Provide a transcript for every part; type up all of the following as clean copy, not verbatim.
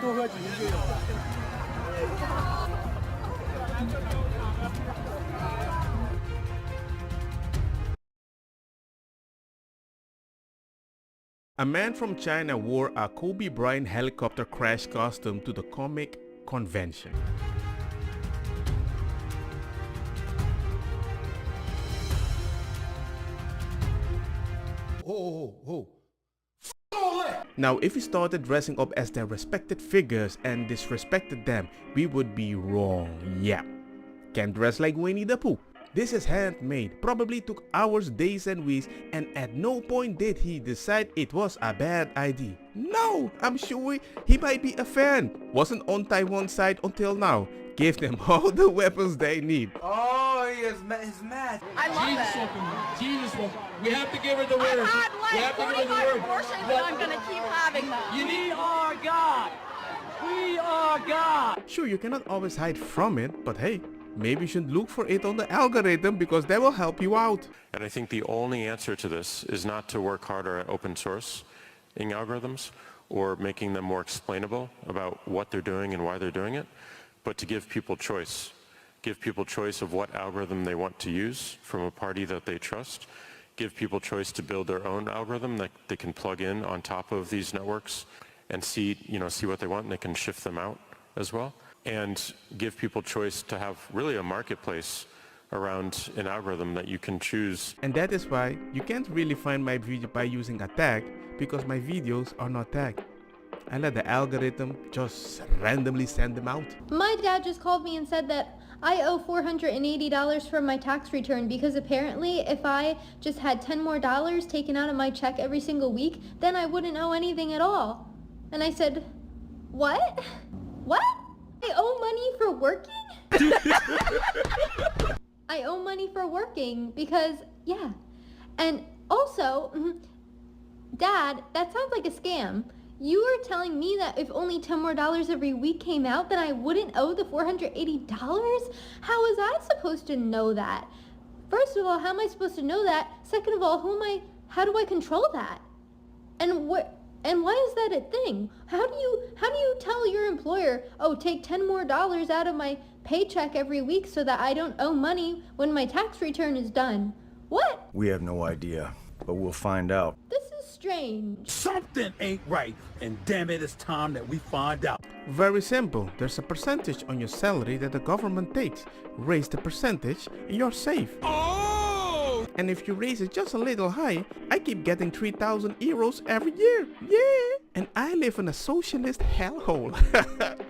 A man from China wore a Kobe Bryant helicopter crash costume to the comic convention. Now, if we started dressing up as their respected figures and disrespected them, we would be wrong. Yeah, can't dress like Winnie the Pooh. This is handmade, probably took hours, days and weeks, and at no point did he decide it was a bad idea. No, I'm sure he might be a fan. Wasn't on Taiwan's side until now. Give them all the weapons they need. Oh, he's mad. I love that. Jesus will. We have to give her the word. I've had like 45 abortions and I'm going to keep having them. We are God. We are God. Sure, you cannot always hide from it, but hey, maybe you should look for it on the algorithm because that will help you out. And I think the only answer to this is not to work harder at open sourcing algorithms or making them more explainable about what they're doing and why they're doing it, but to give people choice. Give people choice of what algorithm they want to use from a party that they trust. Give people choice to build their own algorithm that they can plug in on top of these networks and see what they want, and they can shift them out as well. And give people choice to have really a marketplace around an algorithm that you can choose. And that is why you can't really find my video by using a tag, because my videos are not tagged. I let the algorithm just randomly send them out. My dad just called me and said that I owe $480 from my tax return because apparently if I just had $10 more taken out of my check every single week, then I wouldn't owe anything at all. And I said, what? What? I owe money for working? I owe money for working because, yeah. And also, Dad, that sounds like a scam. You were telling me that if only $10 more every week came out, then I wouldn't owe the $480? How was I supposed to know that? First of all, how am I supposed to know that? Second of all, how do I control that? And why is that a thing? How do you tell your employer, oh, take $10 more out of my paycheck every week so that I don't owe money when my tax return is done? What? We have no idea, but we'll find out. This is strange. Something ain't right, and damn it, it's time that we find out. Very simple. There's a percentage on your salary that the government takes. Raise the percentage and you're safe. Oh! And if you raise it just a little high, I keep getting 3,000 euros every year. Yeah! And I live in a socialist hellhole.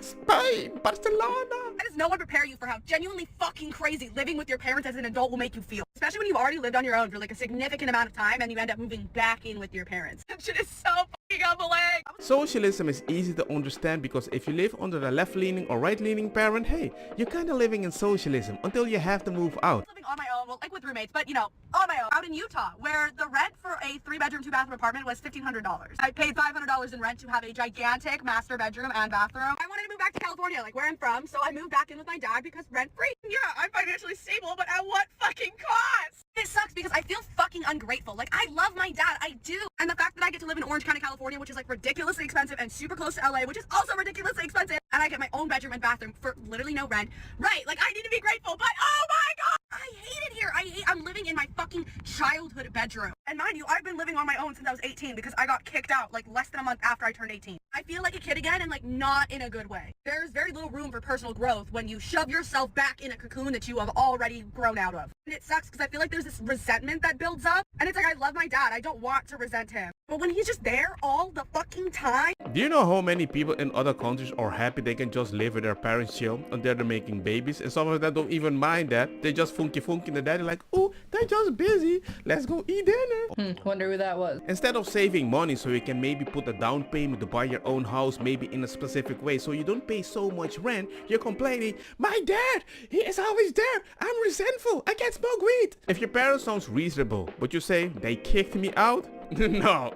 Spain, Barcelona. How does no one prepare you for how genuinely fucking crazy living with your parents as an adult will make you feel? Especially when you've already lived on your own for like a significant amount of time and you end up moving back in with your parents. That shit is so fucking humbling. Socialism is easy to understand because if you live under a left-leaning or right-leaning parent, hey, you're kind of living in socialism until you have to move out. Living on my own, well, like with roommates, but you know, on my own, out in Utah, where the rent for a 3-bedroom, 2-bathroom apartment was $1,500. I paid $500 in rent to have a gigantic master bedroom and bathroom. I wanted to move back to California, like where I'm from, so I moved back in with my dad because rent-free. Yeah, I'm financially stable, but at what fucking cost? It sucks because I feel fucking ungrateful. Like, I love my dad, I do. And the fact that I get to live in Orange County, California, which is like ridiculously expensive and super close to LA, which is also ridiculously expensive, and I get my own bedroom and bathroom for literally no rent. Right, like I need to be grateful, but oh my god! I hate it here. I'm living in my fucking childhood bedroom. And mind you, I've been living on my own since I was 18 because I got kicked out like less than a month after I turned 18. I feel like a kid again and like not in a good way. There's very little room for personal growth when you shove yourself back in a cocoon that you have already grown out of. And it sucks because I feel like there's this resentment that builds up. And it's like, I love my dad. I don't want to resent him. But when he's just there all the fucking time. Do you know how many people in other countries are happy they can just live with their parents chill until they're making babies? And some of them don't even mind that. They just funky in the daddy like, oh, they're just busy. Let's go eat dinner. Wonder who that was. Instead of saving money so you can maybe put a down payment to buy your own house maybe in a specific way so you don't pay so much rent, you're complaining, my dad, he is always there. I'm resentful. I can't smoke weed. If your parents sounds reasonable, but you say they kicked me out? No.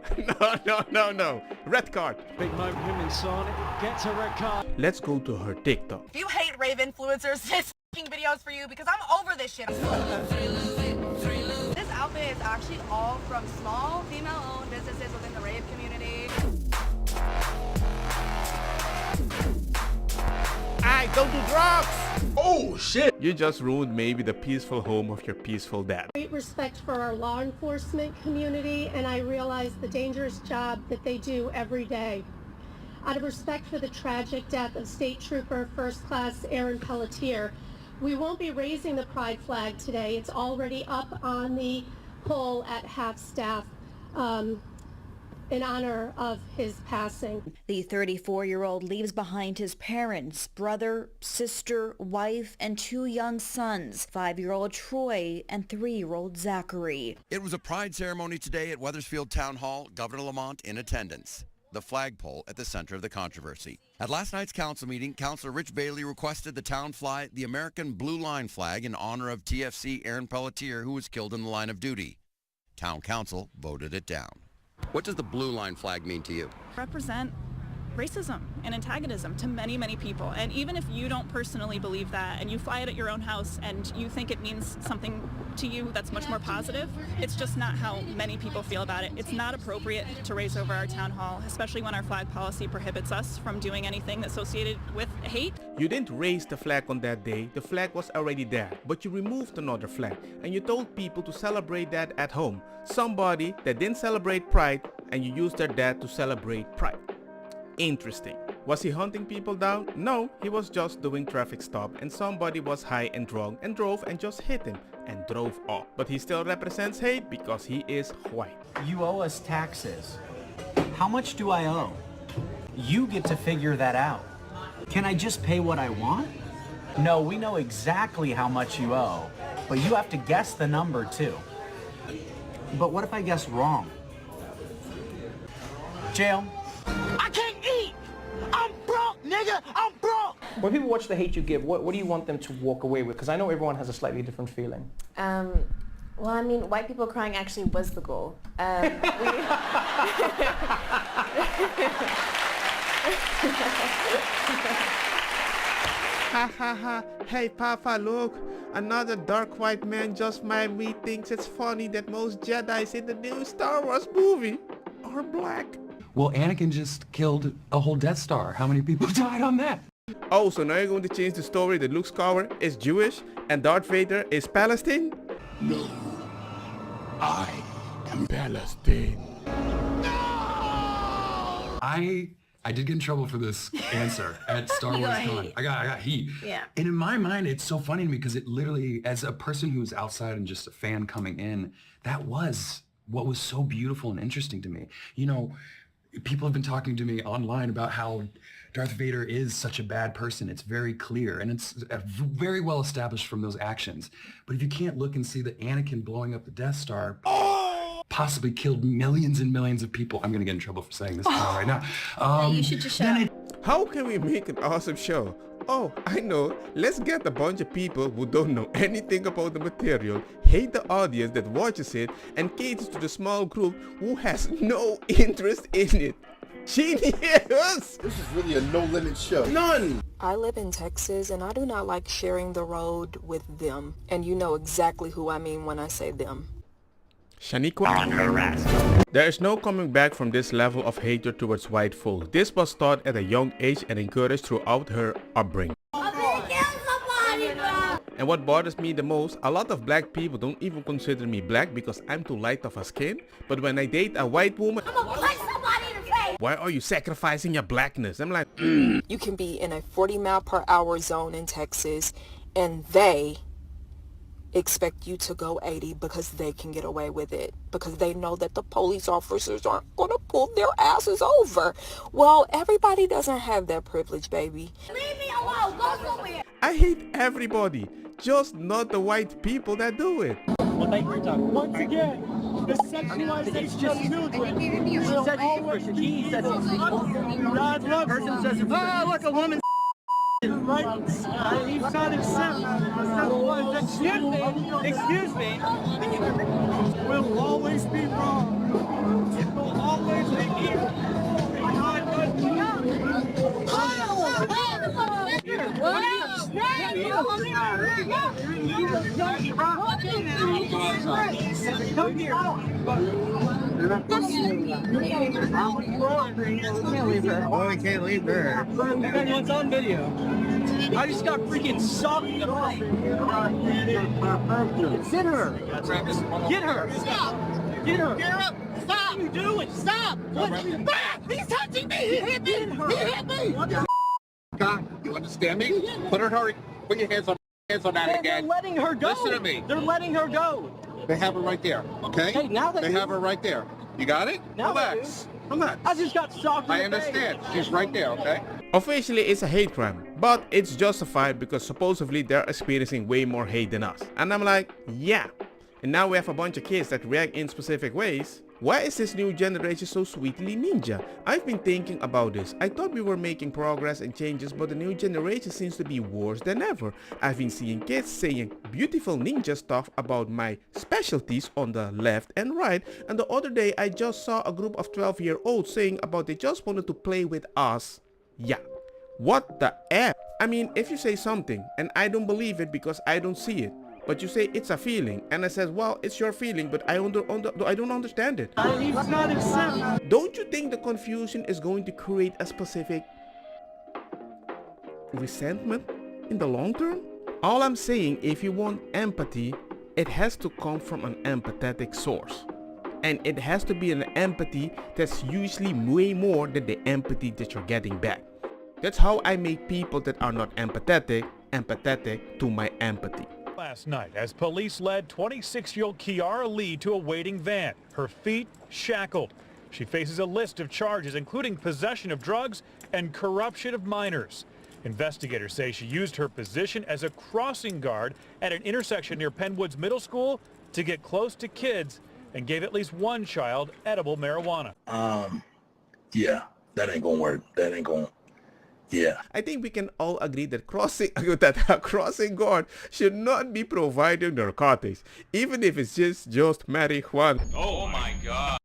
Red card. Big moment for him in Sonic. Gets a red card. Let's go to her TikTok. If you hate rave influencers, this fucking videos for you because I'm over this shit. This outfit is actually all from small female-owned businesses within the rave community. night, don't do drugs! Oh, shit! You just ruined maybe the peaceful home of your peaceful dad. Great respect for our law enforcement community, and I realize the dangerous job that they do every day. Out of respect for the tragic death of State Trooper First Class Aaron Pelletier, we won't be raising the pride flag today. It's already up on the pole at half-staff in honor of his passing. The 34-year-old leaves behind his parents, brother, sister, wife, and 2 young sons, 5-year-old Troy and 3-year-old Zachary. It was a pride ceremony today at Wethersfield Town Hall, Governor Lamont in attendance. The flagpole at the center of the controversy. At last night's council meeting, Councilor Rich Bailey requested the town fly the American Blue Line flag in honor of TFC Aaron Pelletier, who was killed in the line of duty. Town Council voted it down. What does the Blue Line flag mean to you? Represent racism and antagonism to many, many people. And even if you don't personally believe that and you fly it at your own house and you think it means something to you that's much more positive, it's just not how many people feel about it. It's not appropriate to raise over our town hall, especially when our flag policy prohibits us from doing anything associated with hate. You didn't raise the flag on that day, the flag was already there, but you removed another flag and you told people to celebrate that at home. Somebody that didn't celebrate Pride and you used their dad to celebrate Pride. Interesting. Was he hunting people down? No, he was just doing traffic stop and somebody was high and drunk and drove and just hit him and drove off. But he still represents hate because he is white. You owe us taxes. How much do I owe? You get to figure that out. Can I just pay what I want? No, we know exactly how much you owe, but you have to guess the number too. But what if I guess wrong? Jail. I can't eat! I'm broke, nigga! I'm broke! When people watch The Hate You Give, what do you want them to walk away with? Because I know everyone has a slightly different feeling. Well, I mean, white people crying actually was the goal. Ha ha ha, hey Papa, look, another dark white man just made me thinks it's funny that most Jedis in the new Star Wars movie are black. Well, Anakin just killed a whole Death Star. How many people died on that? Oh, so now you're going to change the story that Luke Skywalker is Jewish and Darth Vader is Palestine? No, I am Palestine. I did get in trouble for this answer at Star Wars Con. I got heat. Yeah. And in my mind, it's so funny to me because it literally, as a person who's outside and just a fan coming in, that was what was so beautiful and interesting to me. You know, people have been talking to me online about how Darth Vader is such a bad person. It's very clear, and it's very well established from those actions. But if you can't look and see that Anakin blowing up the Death Star possibly killed millions and millions of people. I'm going to get in trouble for saying this right now. You should just shut up. How can we make an awesome show? Oh, I know. Let's get a bunch of people who don't know anything about the material, hate the audience that watches it, and caters to the small group who has no interest in it. Genius! This is really a no-limit show. None! I live in Texas and I do not like sharing the road with them. And you know exactly who I mean when I say them. Shaniqua. There is no coming back from this level of hatred towards white folk. This was taught at a young age and encouraged throughout her upbringing. And what bothers me the most, a lot of black people don't even consider me black because I'm too light of a skin. But when I date a white woman, I'm gonna punch somebody in the face. Why are you sacrificing your blackness? I'm like, You can be in a 40-mile-per-hour zone in Texas and they expect you to go 80 because they can get away with it, because they know that the police officers aren't going to pull their asses over. Well, everybody doesn't have that privilege, baby. Leave me alone! Go somewhere! I hate everybody, just not the white people that do it. Well, thank you for talking. Once again, the sexualization of children will always be God loves it. Oh, look, a woman. Right? You can't accept. Excuse me. Will always be wrong. It will always be evil. Come here. Oh, we can't leave her. It's on video. I just got freaking sucked off. Sit her. Get her. Stop. Get her. Get her up. Stop. What are you doing? Stop. What? He's touching me. He hit me. He hit me. What the You understand me? Put her. Put your hands on that again. They're letting her go. Listen to me. They're letting her go. They have her right there. Okay? Hey, now they have her right there. You got it? Now Relax. Relax. I just got socked in the I understand. She's right there, okay? Officially, it's a hate crime, but it's justified because supposedly they're experiencing way more hate than us. And I'm like, yeah. And now we have a bunch of kids that react in specific ways. Why is this new generation so sweetly ninja? I've been thinking about this. I thought we were making progress and changes, but the new generation seems to be worse than ever. I've been seeing kids saying beautiful ninja stuff about my specialties on the left and right, and the other day I just saw a group of 12-year-olds saying about they just wanted to play with us. Yeah. What the F? I mean, if you say something and I don't believe it because I don't see it, but you say it's a feeling, and I says, well, it's your feeling, but I don't understand it. It's not acceptable. Don't you think the confusion is going to create a specific resentment in the long term? All I'm saying, if you want empathy, it has to come from an empathetic source. And it has to be an empathy that's usually way more than the empathy that you're getting back. That's how I make people that are not empathetic to my empathy. Last night, as police led 26-year-old Kiara Lee to a waiting van, her feet shackled. She faces a list of charges, including possession of drugs and corruption of minors. Investigators say she used her position as a crossing guard at an intersection near Penwoods Middle School to get close to kids and gave at least one child edible marijuana. Yeah, that ain't gonna work. That ain't gonna... Yeah. I think we can all agree that crossing guard should not be providing narcotics, even if it's just marijuana. Oh my God.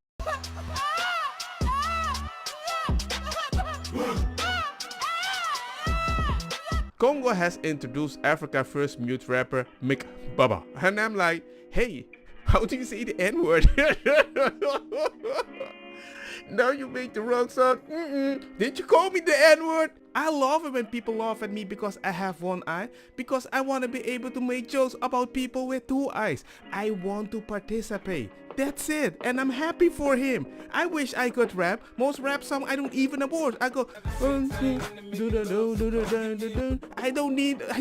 Congo has introduced Africa's first mute rapper, Mick Baba. And I'm like, hey, how do you say the N-word? Now you make the wrong sound. Did you call me the N-word? I love it when people laugh at me because I have one eye, because I want to be able to make jokes about people with two eyes. I want to participate. That's it, and I'm happy for him. I wish I could rap. Most rap songs I don't even abort. I go I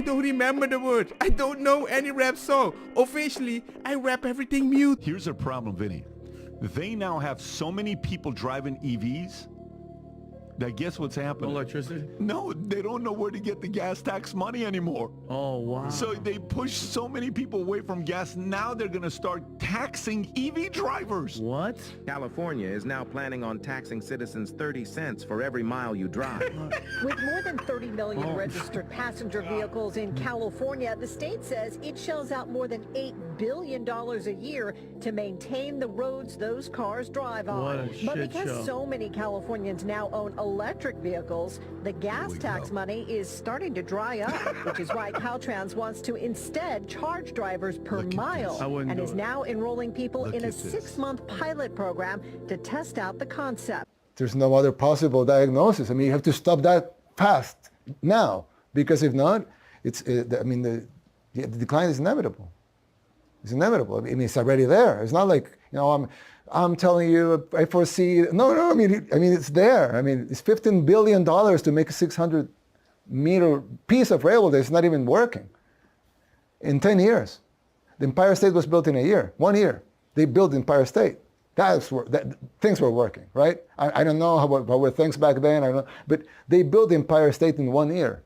don't remember the words. I don't know any rap song. Officially, I rap everything mute. Here's a problem, Vinny. They now have so many people driving EVs that guess what's happening? Electricity? No, they don't know where to get the gas tax money anymore. Oh, wow. So they push so many people away from gas. Now they're going to start taxing EV drivers. What? California is now planning on taxing citizens 30 cents for every mile you drive. With more than 30 million registered passenger vehicles in California, the state says it shells out more than $8 billion a year to maintain the roads those cars drive on. What a but shit because show. so many Californians now own electric vehicles, the gas tax money is starting to dry up, which is why Caltrans wants to instead charge drivers per mile and is now enrolling people in a 6-month pilot program to test out the concept. There's no other possible diagnosis. I mean, you have to stop that fast now, because if not, the decline is inevitable. It's inevitable. I mean, it's already there. It's not like, I'm telling you, I foresee. No. I mean, it's there. I mean, it's $15 billion to make a 600-meter piece of railway that's not even working. In 10 years, the Empire State was built in a year. 1 year, they built the Empire State. Things were working, right? I don't know how were things back then. I don't know, but they built the Empire State in 1 year.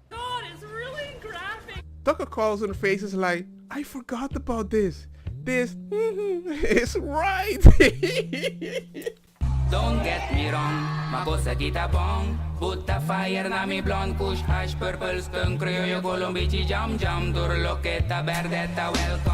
God, it's really graphic. Tucker Carlson faces like, I forgot about this. This is right. Don't get me wrong, ma cosa kita bong. Put the fire na mi blonde, kush hash, purple skunk, criollo, colombici, jam, jam, dur, loqueta, verdetta, welcome.